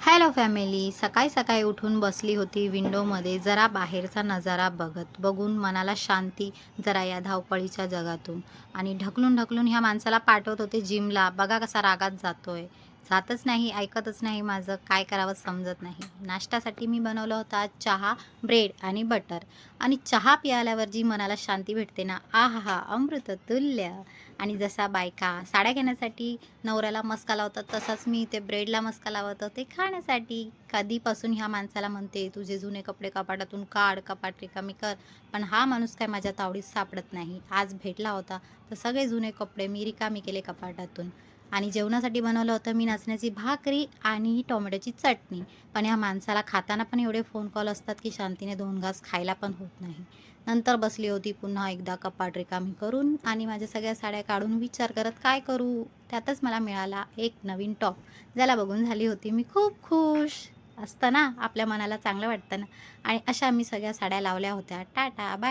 Hello family. सकाळी सकाळी उठून बसली होती विंडोमध्ये जरा बाहेरचा नजारा बघत. बघून मनाला शांती जरा या धावपळीच्या जगातून. आणि ढकलून ढकलून ह्या माणसाला पाठवत होते जिमला. बघा कसा रागात जातोय. जातच नाही, ऐकतच नाही माझं. काय करावं समजत नाही. नाश्त्यासाठी मी बनवलं होतं आज चहा, ब्रेड आणि बटर. आणि चहा प्यायल्यावर जी मनाला शांती भेटते ना, आहाहा! अमृततुल्य. आणि जसा बायका साड्या घेण्यासाठी नवऱ्याला मस्का लावतात तसाच मी ते ब्रेडला मस्का लावत होते खाण्यासाठी. कधीपासून ह्या माणसाला म्हणते, तुझे जुने कपडे कपाटातून काढ, कपाट रिकामी कर. पण हा माणूस काय माझ्या तावडीत सापडत नाही. आज भेटला होता तर सगळे जुने कपडे मी रिकामी केले कपाटातून. आणि जेवणासाठी बनवलं होतं मी नाचण्याची भाकरी आणि टोमॅटोची चटणी. पण ह्या माणसाला खाताना पण एवढे फोन कॉल असतात की शांतीने 2 घास खायला पण होत नाही. नंतर बसली होती पुन्हा एकदा कपाट रिकामी करून आणि माझ्या सगळ्या साड्या काढून विचार करत काय करू. त्यातच मला मिळाला एक नवीन टॉप, ज्याला बघून झाली होती मी खूप खुश. असतं ना, आपल्या मनाला चांगलं वाटतं ना. आणि अशा मी सगळ्या साड्या लावल्या होत्या. टाटा, बाय.